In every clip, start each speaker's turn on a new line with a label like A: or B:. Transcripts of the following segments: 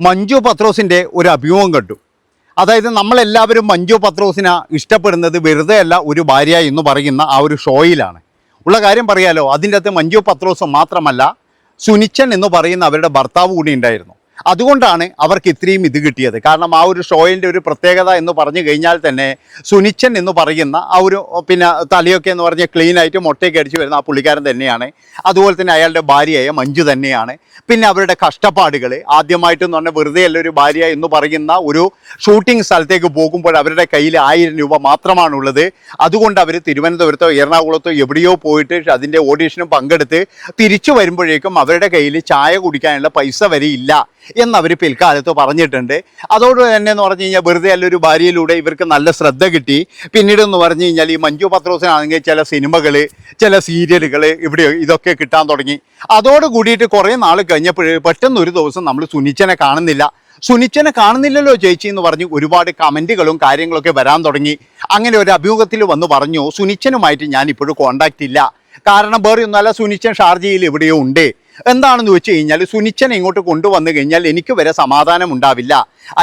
A: മഞ്ജു പത്രോസിൻ്റെ ഒരു അഭിമുഖം കണ്ടു. അതായത് നമ്മളെല്ലാവരും മഞ്ജു പത്രോസിനെ ഇഷ്ടപ്പെടുന്നത് വെറുതെ അല്ല ഒരു ഭാര്യ എന്ന് പറയുന്ന ആ ഒരു ഷോയിലാണ് ഉള്ള കാര്യം പറയാലോ. അതിൻ്റെ അകത്ത് മഞ്ജു പത്രോസ് മാത്രമല്ല, സുനിച്ചൻ എന്ന് പറയുന്ന അവരുടെ ഭർത്താവ് കൂടി ഉണ്ടായിരുന്നു. അതുകൊണ്ടാണ് അവർക്ക് ഇത്രയും ഇത് കിട്ടിയത്. കാരണം ആ ഒരു ഷോയിൻ്റെ ഒരു പ്രത്യേകത എന്ന് പറഞ്ഞു കഴിഞ്ഞാൽ തന്നെ സുനിച്ചൻ എന്ന് പറയുന്ന ആ ഒരു തലയൊക്കെ എന്ന് പറഞ്ഞാൽ ക്ലീനായിട്ട് മുട്ടയൊക്കെ അടിച്ച് വരുന്ന ആ പുള്ളിക്കാരൻ തന്നെയാണ്. അതുപോലെ തന്നെ അയാളുടെ ഭാര്യയായ മഞ്ജു തന്നെയാണ്. പിന്നെ അവരുടെ കഷ്ടപ്പാടുകൾ ആദ്യമായിട്ടെന്ന് പറഞ്ഞാൽ വെറുതെ അല്ല ഒരു ഭാര്യ എന്ന് പറയുന്ന ഒരു ഷൂട്ടിംഗ് സ്ഥലത്തേക്ക് പോകുമ്പോൾ അവരുടെ കയ്യിൽ 1000 രൂപ മാത്രമാണുള്ളത്. അതുകൊണ്ട് അവർ തിരുവനന്തപുരത്തോ എറണാകുളത്തോ എവിടെയോ പോയിട്ട് അതിൻ്റെ ഓഡീഷനും പങ്കെടുത്ത് തിരിച്ചു വരുമ്പോഴേക്കും അവരുടെ കയ്യിൽ ചായ കുടിക്കാനുള്ള പൈസ വരെ ഇല്ല എന്നവർ പിൽക്കാലത്ത് പറഞ്ഞിട്ടുണ്ട്. അതോട് തന്നെ എന്ന് പറഞ്ഞു കഴിഞ്ഞാൽ വെറുതെ അല്ല ഒരു ഭാര്യയിലൂടെ ഇവർക്ക് നല്ല ശ്രദ്ധ കിട്ടി. പിന്നീട് എന്ന് പറഞ്ഞു കഴിഞ്ഞാൽ ഈ മഞ്ജു പത്രോസിനാണെങ്കിൽ ചില സിനിമകൾ, ചില സീരിയലുകൾ ഇവിടെ ഇതൊക്കെ കിട്ടാൻ തുടങ്ങി. അതോട് കൂടിയിട്ട് കുറേ നാൾ കഴിഞ്ഞപ്പോൾ പെട്ടെന്ന് ഒരു ദിവസം നമ്മൾ സുനിച്ചനെ കാണുന്നില്ലല്ലോ ചേച്ചി എന്ന് പറഞ്ഞ് ഒരുപാട് കമൻറ്റുകളും കാര്യങ്ങളൊക്കെ വരാൻ തുടങ്ങി. അങ്ങനെ ഒരു അഭിമുഖത്തിൽ വന്ന് പറഞ്ഞു, സുനിച്ചനുമായിട്ട് ഞാൻ ഇപ്പോഴും കോണ്ടാക്റ്റ് ഇല്ല. കാരണം വേറെ ഒന്നുമല്ല, സുനിച്ചൻ ഷാർജയിൽ എവിടെയോ ഉണ്ട്. എന്താണെന്ന് വെച്ച് കഴിഞ്ഞാൽ സുനിച്ചനെ ഇങ്ങോട്ട് കൊണ്ടുവന്നു കഴിഞ്ഞാൽ എനിക്ക് വരെ സമാധാനം ഉണ്ടാവില്ല.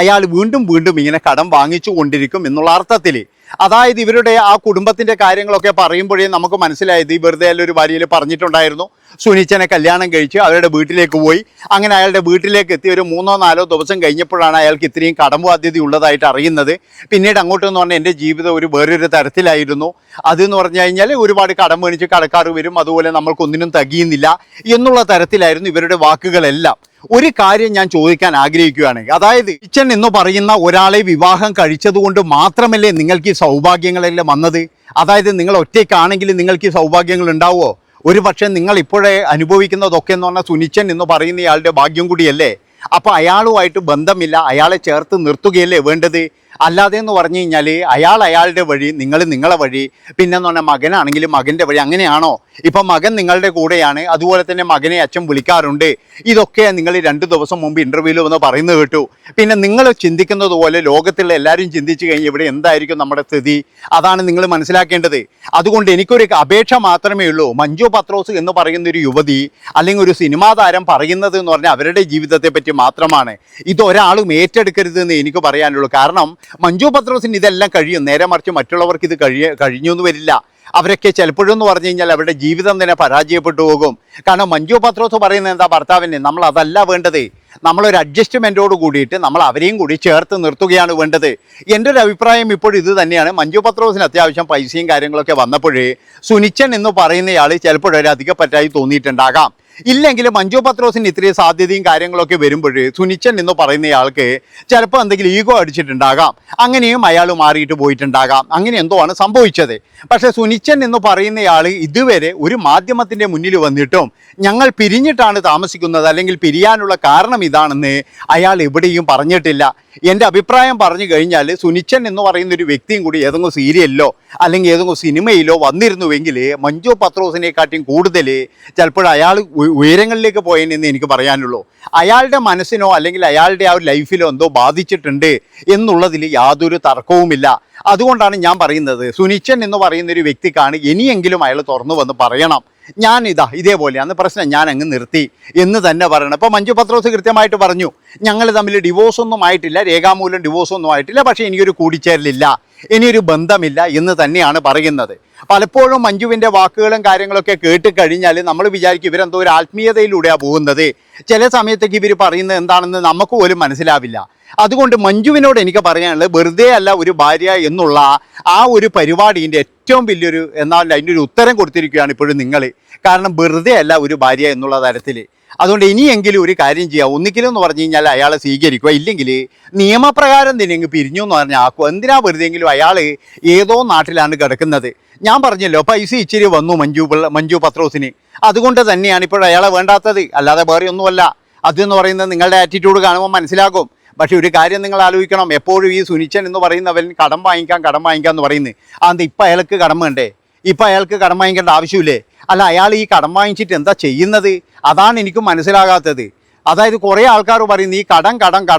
A: അയാൾ വീണ്ടും ഇങ്ങനെ കടം വാങ്ങിച്ചു കൊണ്ടിരിക്കും എന്നുള്ള അർത്ഥത്തിൽ. അതായത് ഇവരുടെ ആ കുടുംബത്തിൻ്റെ കാര്യങ്ങളൊക്കെ പറയുമ്പോഴേ നമുക്ക് മനസ്സിലായത് ഈ വെറുതെ ഒരു ഭാര്യയിൽ പറഞ്ഞിട്ടുണ്ടായിരുന്നു. സുനിച്ചനെ കല്യാണം കഴിച്ച് അവരുടെ വീട്ടിലേക്ക് പോയി. അങ്ങനെ അയാളുടെ വീട്ടിലേക്ക് എത്തി ഒരു 3-4 ദിവസം കഴിഞ്ഞപ്പോഴാണ് അയാൾക്ക് ഇത്രയും കടബാധ്യത ഉള്ളതായിട്ട് അറിയുന്നത്. പിന്നീട് അങ്ങോട്ടെന്ന് പറഞ്ഞാൽ എൻ്റെ ജീവിതം വേറൊരു തരത്തിലായിരുന്നു. അതെന്ന് പറഞ്ഞു കഴിഞ്ഞാൽ ഒരുപാട് കടം മേടിച്ച് കടക്കാർ വരും, അതുപോലെ നമ്മൾക്കൊന്നിനും തികയുന്നില്ല എന്നുള്ള തരത്തിലായിരുന്നു ഇവരുടെ വാക്കുകളെല്ലാം. ഒരു കാര്യം ഞാൻ ചോദിക്കാൻ ആഗ്രഹിക്കുകയാണ്. അതായത് സുനിച്ചൻ എന്ന് പറയുന്ന ഒരാളെ വിവാഹം കഴിച്ചതുകൊണ്ട് മാത്രമല്ലേ നിങ്ങൾക്ക് ഈ സൗഭാഗ്യങ്ങളെല്ലാം വന്നത്? അതായത് നിങ്ങൾ ഒറ്റയ്ക്കാണെങ്കിൽ നിങ്ങൾക്ക് ഈ സൗഭാഗ്യങ്ങൾ ഉണ്ടാവുമോ? ഒരു പക്ഷേ നിങ്ങൾ ഇപ്പോഴേ അനുഭവിക്കുന്നതൊക്കെ എന്ന് പറഞ്ഞാൽ സുനിച്ചൻ എന്ന് പറയുന്നയാളുടെ ഭാഗ്യം കൂടിയല്ലേ. അപ്പോൾ അയാളുമായിട്ട് ബന്ധമില്ല, അയാളെ ചേർത്ത് നിർത്തുകയല്ലേ വേണ്ടത്. അല്ലാതെ എന്ന് പറഞ്ഞു കഴിഞ്ഞാൽ അയാളുടെ വഴി, നിങ്ങൾ നിങ്ങളെ വഴി, പിന്നെന്ന് പറഞ്ഞാൽ മകനാണെങ്കിലും മകൻ്റെ വഴി. അങ്ങനെയാണോ? ഇപ്പം മകൻ നിങ്ങളുടെ കൂടെയാണ്, അതുപോലെ തന്നെ മകനെ അച്ഛൻ വിളിക്കാറുണ്ട്. ഇതൊക്കെ നിങ്ങൾ 2 ദിവസം മുമ്പ് ഇൻ്റർവ്യൂവിൽ വന്ന് പറയുന്നത് കേട്ടു. പിന്നെ നിങ്ങൾ ചിന്തിക്കുന്നത് പോലെ ലോകത്തുള്ള എല്ലാവരും ചിന്തിച്ചു കഴിഞ്ഞാൽ ഇവിടെ എന്തായിരിക്കും നമ്മുടെ സ്ഥിതി? അതാണ് നിങ്ങൾ മനസ്സിലാക്കേണ്ടത്. അതുകൊണ്ട് എനിക്കൊരു അപേക്ഷ മാത്രമേ ഉള്ളൂ. മഞ്ജു പത്രോസ് എന്ന് പറയുന്ന ഒരു യുവതി അല്ലെങ്കിൽ ഒരു സിനിമാ താരം പറയുന്നത് എന്ന് പറഞ്ഞാൽ അവരുടെ ജീവിതത്തെ പറ്റി മാത്രമാണ്. ഇതൊരാളും ഏറ്റെടുക്കരുതെന്ന് എനിക്ക് പറയാനുള്ളൂ. കാരണം മഞ്ജു പത്രോസിന് ഇതെല്ലാം കഴിയും, നേരെ മറിച്ച് മറ്റുള്ളവർക്ക് ഇത് കഴിഞ്ഞു എന്ന് വരില്ല. അവരൊക്കെ ചിലപ്പോഴെന്ന് പറഞ്ഞു കഴിഞ്ഞാൽ അവരുടെ ജീവിതം തന്നെ പരാജയപ്പെട്ടു പോകും. കാരണം മഞ്ജു പത്രോസ് പറയുന്നത് എന്താ, ഭർത്താവിനെ നമ്മൾ അതല്ല വേണ്ടത്. നമ്മളൊരു അഡ്ജസ്റ്റ്മെൻറ്റോട് കൂടിയിട്ട് നമ്മൾ അവരെയും കൂടി ചേർത്ത് നിർത്തുകയാണ് വേണ്ടത്. എൻ്റെ ഒരു അഭിപ്രായം ഇപ്പോൾ ഇത് തന്നെയാണ്. മഞ്ജു പത്രോസിന് അത്യാവശ്യം പൈസയും കാര്യങ്ങളൊക്കെ വന്നപ്പോഴേ സുനിച്ചൻ എന്ന് പറയുന്നയാൾ ചിലപ്പോഴൊരു അധികപ്പറ്റായി തോന്നിയിട്ടുണ്ടാകാം. ഇല്ലെങ്കിൽ മഞ്ജു പത്രോസിന് ഇത്രയും സാധ്യതയും കാര്യങ്ങളൊക്കെ വരുമ്പോൾ സുനിച്ചൻ എന്ന് പറയുന്നയാൾക്ക് ചിലപ്പോൾ എന്തെങ്കിലും ഈഗോ അടിച്ചിട്ടുണ്ടാകാം. അങ്ങനെയും അയാൾ മാറിയിട്ട് പോയിട്ടുണ്ടാകാം. അങ്ങനെ എന്തോ ആണ് സംഭവിച്ചത്. പക്ഷേ സുനിച്ചൻ എന്ന് പറയുന്നയാൾ ഇതുവരെ ഒരു മാധ്യമത്തിൻ്റെ മുന്നിൽ വന്നിട്ടും ഞങ്ങൾ പിരിഞ്ഞിട്ടാണ് താമസിക്കുന്നത് അല്ലെങ്കിൽ പിരിയാനുള്ള കാരണം ഇതാണെന്ന് അയാൾ എവിടെയും പറഞ്ഞിട്ടില്ല. എൻ്റെ അഭിപ്രായം പറഞ്ഞു കഴിഞ്ഞാൽ സുനിച്ചൻ എന്ന് പറയുന്ന ഒരു വ്യക്തിയും കൂടി ഏതെങ്കിലും സീരിയലിലോ അല്ലെങ്കിൽ ഏതെങ്കിലും സിനിമയിലോ വന്നിരുന്നുവെങ്കിൽ മഞ്ജു പത്രോസിനെക്കാട്ടിയും കൂടുതൽ ചിലപ്പോൾ അയാൾ ഉയരങ്ങളിലേക്ക് പോയെന്ന് എനിക്ക് പറയാനുള്ളൂ. അയാളുടെ മനസ്സിനോ അല്ലെങ്കിൽ അയാളുടെ ആ ഒരു ലൈഫിലോ എന്തോ ബാധിച്ചിട്ടുണ്ട് എന്നുള്ളതിൽ യാതൊരു തർക്കവുമില്ല. അതുകൊണ്ടാണ് ഞാൻ പറയുന്നത്, സുനിച്ചൻ എന്ന് പറയുന്ന ഒരു വ്യക്തിക്കാണ് ഇനിയെങ്കിലും അയാൾ തുറന്നു വന്ന് പറയണം, ഞാൻ ഇതേപോലെയാണ് പ്രശ്നം, ഞാൻ അങ്ങ് നിർത്തി എന്ന് തന്നെ പറയണം. ഇപ്പോൾ മഞ്ജു പത്രോസ് കൃത്യമായിട്ട് പറഞ്ഞു, ഞങ്ങൾ തമ്മിൽ ഡിവോഴ്സൊന്നും ആയിട്ടില്ല, രേഖാമൂലം ഡിവോഴ്സൊന്നും ആയിട്ടില്ല, പക്ഷേ എനിക്കൊരു കൂടിച്ചേരലില്ല, ഇനിയൊരു ബന്ധമില്ല എന്ന് തന്നെയാണ് പറയുന്നത്. പലപ്പോഴും മഞ്ജുവിൻ്റെ വാക്കുകളും കാര്യങ്ങളൊക്കെ കേട്ട് കഴിഞ്ഞാൽ നമ്മൾ വിചാരിക്കും ഇവരെന്തോ ഒരു ആത്മീയതയിലൂടെയാണ് പോകുന്നത്. ചില സമയത്തേക്ക് ഇവർ പറയുന്നത് എന്താണെന്ന് നമുക്ക് പോലും മനസ്സിലാവില്ല. അതുകൊണ്ട് മഞ്ജുവിനോട് എനിക്ക് പറയാനുള്ളത്, വെറുതെ അല്ല ഒരു ഭാര്യ എന്നുള്ള ആ ഒരു പരിപാടീൻ്റെ ഏറ്റവും വലിയൊരു എന്നാൽ അതിൻ്റെ ഒരു ഉത്തരം കൊടുത്തിരിക്കുകയാണ് ഇപ്പോഴും നിങ്ങൾ. കാരണം വെറുതെ അല്ല ഒരു ഭാര്യ എന്നുള്ള തരത്തിൽ. അതുകൊണ്ട് ഇനിയെങ്കിലും ഒരു കാര്യം ചെയ്യുക, ഒന്നിക്കലും എന്ന് പറഞ്ഞു കഴിഞ്ഞാൽ അയാളെ സ്വീകരിക്കുക, ഇല്ലെങ്കിൽ നിയമപ്രകാരം തന്നെ അങ്ങ് പിരിഞ്ഞു എന്ന് പറഞ്ഞാൽ ആക്കുക. എന്തിനാ വെറുതെങ്കിലും അയാൾ ഏതോ നാട്ടിലാണ് കിടക്കുന്നത്. ഞാൻ പറഞ്ഞല്ലോ പൈസ ഇച്ചിരി വന്നു മഞ്ജു പത്രോസിന്, അതുകൊണ്ട് തന്നെയാണ് ഇപ്പോൾ അയാളെ വേണ്ടാത്തത്, അല്ലാതെ വേറെ ഒന്നുമല്ല. അതെന്ന് പറയുന്നത് നിങ്ങളുടെ ആറ്റിറ്റ്യൂഡ് കാണുമ്പോൾ മനസ്സിലാകും. പക്ഷേ ഒരു കാര്യം നിങ്ങൾ ആലോചിക്കണം, എപ്പോഴും ഈ സുനിച്ചൻ എന്ന് പറയുന്നവൻ കടം വാങ്ങിക്കാം എന്ന് പറയുന്നത് അത് ഇപ്പം അയാൾക്ക് കടം വേണ്ടേ? ഇപ്പം അയാൾക്ക് കടം വാങ്ങിക്കേണ്ട ആവശ്യമില്ലേ? അല്ല, അയാൾ ഈ കടം വാങ്ങിച്ചിട്ട് എന്താ ചെയ്യുന്നത്? അതാണ് എനിക്ക് മനസ്സിലാകാത്തത്. അതായത് കുറേ ആൾക്കാർ പറയുന്നത് ഈ കടം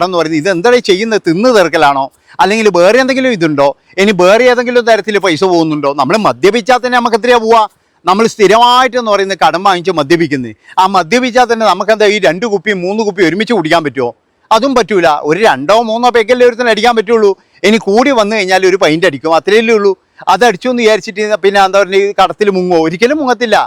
A: എന്ന് പറയുന്നത് ഇത് എന്താ ചെയ്യുന്നത്? തിന്നു തീർക്കലാണോ? അല്ലെങ്കിൽ വേറെ എന്തെങ്കിലും ഇതുണ്ടോ? ഇനി വേറെ ഏതെങ്കിലും തരത്തിൽ പൈസ പോകുന്നുണ്ടോ? നമ്മൾ മദ്യപിച്ചാൽ തന്നെ നമുക്ക് എത്രയാ പോവാ? നമ്മൾ സ്ഥിരമായിട്ടെന്ന് പറയുന്നത് കടം വാങ്ങിച്ച് മദ്യപിക്കുന്നത്. ആ മദ്യപിച്ചാൽ തന്നെ നമുക്കെന്താ ഈ 2 കുപ്പി 3 കുപ്പി ഒരുമിച്ച് കുടിക്കാൻ പറ്റുമോ? അതും പറ്റൂല. ഒരു 2-3 പെഗല്ലേ ഒരുത്തിന് അടിക്കാൻ പറ്റുള്ളൂ. ഇനി കൂടി വന്നു കഴിഞ്ഞാൽ ഒരു പൈൻ്റ് അടിക്കും, അത്രയല്ലേ ഉള്ളൂ. അതടിച്ചു എന്ന് വിചാരിച്ചിട്ട് പിന്നെ എന്താ പറയുക കടത്തിൽ മുങ്ങോ? ഒരിക്കലും മുങ്ങത്തില്ല.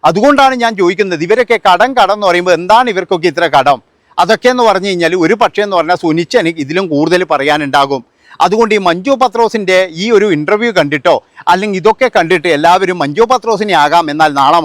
A: അതുകൊണ്ടാണ് ഞാൻ ചോദിക്കുന്നത്, ഇവരൊക്കെ കടം എന്ന് പറയുമ്പോൾ എന്താണ് ഇവർക്കൊക്കെ ഇത്ര കടം? അതൊക്കെ എന്ന് പറഞ്ഞു കഴിഞ്ഞാൽ ഒരു പക്ഷേ എന്ന് പറഞ്ഞാൽ സുനിച്ചന് ഇതിലും കൂടുതൽ പറയാനുണ്ടാകും. അതുകൊണ്ട് ഈ മഞ്ജു പത്രോസിൻ്റെ ഈ ഒരു ഇൻ്റർവ്യൂ കണ്ടിട്ടോ അല്ലെങ്കിൽ ഇതൊക്കെ കണ്ടിട്ട് എല്ലാവരും മഞ്ജു പത്രോസിനെ ആകാം, എന്നാൽ നാളെ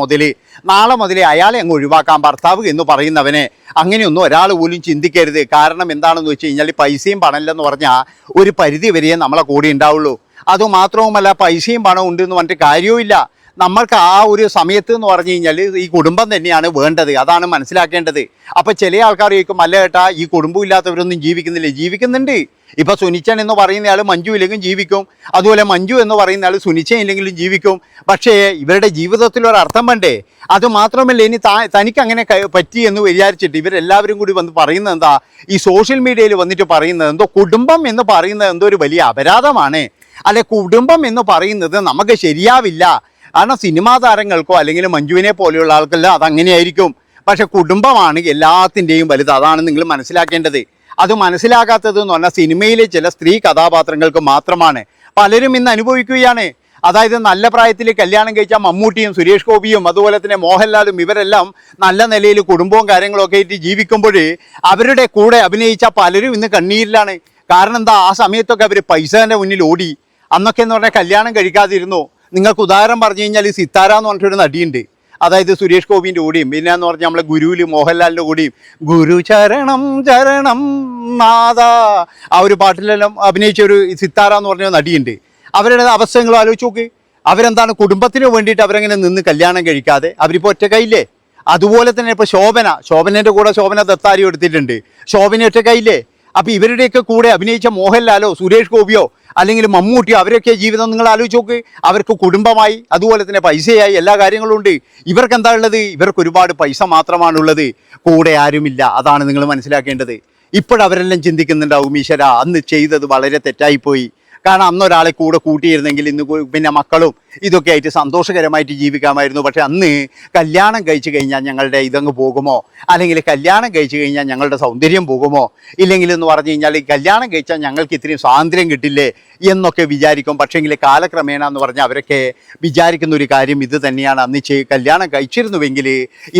A: മുതലേ അയാളെ അങ്ങ് ഒഴിവാക്കാം. ഭർത്താവ് എന്ന് പറയുന്നവനെ അങ്ങനെയൊന്നും ഒരാൾ പോലും ചിന്തിക്കരുത്. കാരണം എന്താണെന്ന് വെച്ച് കഴിഞ്ഞാൽ പൈസയും പണമില്ലെന്ന് പറഞ്ഞാൽ ഒരു പരിധി വരെയേ നമ്മളെ കൂടെ ഉണ്ടാവുള്ളൂ. അതുമാത്രവുമല്ല, പൈസയും പണവും ഉണ്ടെന്ന് പറഞ്ഞിട്ട് കാര്യവുമില്ല. നമ്മൾക്ക് ആ ഒരു സമയത്ത് എന്ന് പറഞ്ഞു കഴിഞ്ഞാൽ ഈ കുടുംബം തന്നെയാണ് വേണ്ടത്. അതാണ് മനസ്സിലാക്കേണ്ടത്. അപ്പം ചില ആൾക്കാർ ചോദിക്കും, അല്ല ഏട്ടാ ഈ കുടുംബം ഇല്ലാത്തവരൊന്നും ജീവിക്കുന്നില്ലേ? ജീവിക്കുന്നുണ്ട്. ഇപ്പം സുനിച്ചൻ എന്ന് പറയുന്നയാൾ മഞ്ജു ഇല്ലെങ്കിലും ജീവിക്കും, അതുപോലെ മഞ്ജു എന്ന് പറയുന്നയാൾ സുനിച്ചൻ ഇല്ലെങ്കിലും ജീവിക്കും. പക്ഷേ ഇവരുടെ ജീവിതത്തിലൊരർത്ഥം വേണ്ടേ? അതുമാത്രമല്ല, ഇനി തനിക്ക് അങ്ങനെ പറ്റി എന്ന് വിചാരിച്ചിട്ട് ഇവരെല്ലാവരും കൂടി വന്ന് പറയുന്നത് എന്താ? ഈ സോഷ്യൽ മീഡിയയിൽ വന്നിട്ട് പറയുന്നത് എന്തോ കുടുംബം എന്ന് പറയുന്നത് എന്തോ ഒരു വലിയ അപരാധമാണ്. അല്ലെ, കുടുംബം എന്ന് പറയുന്നത് നമുക്ക് ശരിയാവില്ല. കാരണം സിനിമാ താരങ്ങൾക്കോ അല്ലെങ്കിൽ മഞ്ജുവിനെ പോലെയുള്ള ആൾക്കെല്ലാം അതങ്ങനെയായിരിക്കും. പക്ഷെ കുടുംബമാണ് എല്ലാത്തിൻ്റെയും വലുത്. അതാണ് നിങ്ങൾ മനസ്സിലാക്കേണ്ടത്. അത് മനസ്സിലാക്കാത്തത് എന്ന് പറഞ്ഞാൽ സിനിമയിലെ ചില സ്ത്രീ കഥാപാത്രങ്ങൾക്ക് മാത്രമാണ്. പലരും ഇന്ന് അനുഭവിക്കുകയാണ്. അതായത് നല്ല പ്രായത്തിൽ കല്യാണം കഴിച്ച മമ്മൂട്ടിയും സുരേഷ് ഗോപിയും അതുപോലെ തന്നെ മോഹൻലാലും ഇവരെല്ലാം നല്ല നിലയിൽ കുടുംബവും കാര്യങ്ങളൊക്കെ ആയിട്ട് ജീവിക്കുമ്പോൾ അവരുടെ കൂടെ അഭിനയിച്ച പലരും ഇന്ന് കണ്ണീരിലാണ്. കാരണം എന്താ? ആ സമയത്തൊക്കെ അവർ പൈസേൻ്റെ മുന്നിൽ ഓടി. അന്നൊക്കെ എന്ന് പറഞ്ഞാൽ കല്യാണം കഴിക്കാതിരുന്നു. നിങ്ങൾക്ക് ഉദാഹരണം പറഞ്ഞു കഴിഞ്ഞാൽ സിത്താര എന്ന് പറഞ്ഞിട്ടൊരു നടിയുണ്ട്. അതായത് സുരേഷ് ഗോപിൻ്റെ കൂടിയും പിന്നെ എന്ന് പറഞ്ഞാൽ നമ്മളെ ഗുരുവിൽ മോഹൻലാലിൻ്റെ കൂടിയും ഗുരു ചരണം ചരണം നാദ ആ ഒരു പാട്ടിലെല്ലാം അഭിനയിച്ച ഒരു സിത്താര എന്ന് പറഞ്ഞ നടിയുണ്ട്. അവരുടെ അവസ്ഥകൾ ആലോചിച്ച് നോക്ക്. അവരെന്താണ് കുടുംബത്തിന് വേണ്ടിയിട്ട് അവരങ്ങനെ നിന്ന് കല്യാണം കഴിക്കാതെ അവരിപ്പോൾ ഒറ്റക്കൈയില്ലേ? അതുപോലെ തന്നെ ഇപ്പോൾ ശോഭനേൻ്റെ കൂടെ ശോഭന ദത്താരി എടുത്തിട്ടുണ്ട്. ശോഭന ഒറ്റക്കൈയില്ലേ? അപ്പോൾ ഇവരുടെയൊക്കെ കൂടെ അഭിനയിച്ച മോഹൻലാലോ സുരേഷ് ഗോപിയോ അല്ലെങ്കിൽ മമ്മൂട്ടിയോ അവരൊക്കെ ജീവിതം നിങ്ങൾ ആലോചിച്ച് നോക്ക്. അവർക്ക് കുടുംബമായി അതുപോലെ തന്നെ പൈസയായി എല്ലാ കാര്യങ്ങളും ഉണ്ട്. ഇവർക്ക് എന്താ ഉള്ളത്? ഇവർക്ക് ഒരുപാട് പൈസ മാത്രമാണുള്ളത്, കൂടെ ആരുമില്ല. അതാണ് നിങ്ങൾ മനസ്സിലാക്കേണ്ടത്. ഇപ്പോഴവരെല്ലാം ചിന്തിക്കുന്നുണ്ടാവും, ഈശ്വര അന്ന് ചെയ്തത് വളരെ തെറ്റായിപ്പോയി. കാരണം അന്നൊരാളെ കൂടെ കൂട്ടിയിരുന്നെങ്കിൽ ഇന്ന് പിന്നെ മക്കളും ഇതൊക്കെ ആയിട്ട് സന്തോഷകരമായിട്ട് ജീവിക്കാമായിരുന്നു. പക്ഷെ അന്ന് കല്യാണം കഴിച്ചു കഴിഞ്ഞാൽ ഞങ്ങളുടെ ഇതങ്ങ് പോകുമോ, അല്ലെങ്കിൽ കല്യാണം കഴിച്ചു കഴിഞ്ഞാൽ ഞങ്ങളുടെ സൗന്ദര്യം പോകുമോ, ഇല്ലെങ്കിൽ എന്ന് പറഞ്ഞു കഴിഞ്ഞാൽ ഈ കല്യാണം കഴിച്ചാൽ ഞങ്ങൾക്ക് ഇത്രയും സ്വാതന്ത്ര്യം കിട്ടില്ലേ എന്നൊക്കെ വിചാരിക്കും. പക്ഷേങ്കിൽ കാലക്രമേണ എന്ന് പറഞ്ഞാൽ അവരൊക്കെ വിചാരിക്കുന്ന ഒരു കാര്യം ഇത് തന്നെയാണ്. അന്ന് കല്യാണം കഴിച്ചിരുന്നുവെങ്കിൽ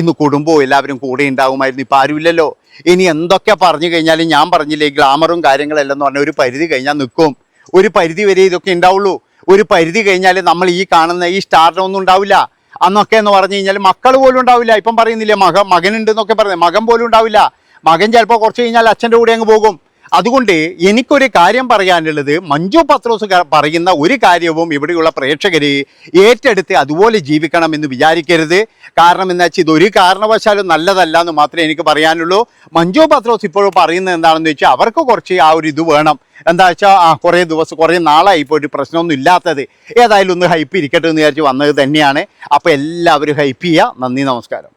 A: ഇന്ന് കുടുംബവും എല്ലാവരും കൂടെ ഉണ്ടാകുമായിരുന്നു. ഇപ്പം ആരുമില്ലല്ലോ. ഇനി എന്തൊക്കെ പറഞ്ഞു കഴിഞ്ഞാലും ഞാൻ പറഞ്ഞില്ലേ, ഗ്ലാമറും കാര്യങ്ങളെല്ലാം എന്ന് പറഞ്ഞാൽ ഒരു പരിധി കഴിഞ്ഞാൽ നിൽക്കും. ഒരു പരിധി വരെ ഇതൊക്കെ ഉണ്ടാവുള്ളൂ. ഒരു പരിധി കഴിഞ്ഞാൽ നമ്മൾ ഈ കാണുന്ന ഈ സ്റ്റാറിനെ ഒന്നും ഉണ്ടാവില്ല. അന്നൊക്കെ എന്ന് പറഞ്ഞു കഴിഞ്ഞാൽ മക്കൾ പോലും ഉണ്ടാവില്ല. ഇപ്പം പറയുന്നില്ലേ മകനുണ്ട് എന്നൊക്കെ പറയുന്നത്, മകൻ പോലും ഉണ്ടാവില്ല. മകൻ ചിലപ്പോൾ കുറച്ച് കഴിഞ്ഞാൽ അച്ഛൻ്റെ കൂടെ അങ്ങ് പോകും. അതുകൊണ്ട് എനിക്കൊരു കാര്യം പറയാനുള്ളത്, മഞ്ജു പത്രോസ് പറയുന്ന ഒരു കാര്യവും ഇവിടെയുള്ള പ്രേക്ഷകർ ഏറ്റെടുത്ത് അതുപോലെ ജീവിക്കണം എന്ന് വിചാരിക്കരുത്. കാരണം എന്താ വെച്ചാൽ ഇതൊരു കാരണവശാലും നല്ലതല്ല എന്ന് മാത്രമേ എനിക്ക് പറയാനുള്ളൂ. മഞ്ജു പത്രോസ് ഇപ്പോഴും പറയുന്നത് എന്താണെന്ന് വെച്ചാൽ അവർക്ക് കുറച്ച് ആ ഒരു ഇത് വേണം. എന്താ വെച്ചാൽ കുറേ നാളായി ഇപ്പോൾ ഒരു പ്രശ്നമൊന്നും ഇല്ലാത്തത്. ഏതായാലും ഒന്ന് ഹൈപ്പ് ഇരിക്കട്ടെ എന്ന് വിചാരിച്ച് വന്നത് തന്നെയാണ്. അപ്പോൾ എല്ലാവരും ഹൈപ്പ് ചെയ്യുക. നന്ദി, നമസ്കാരം.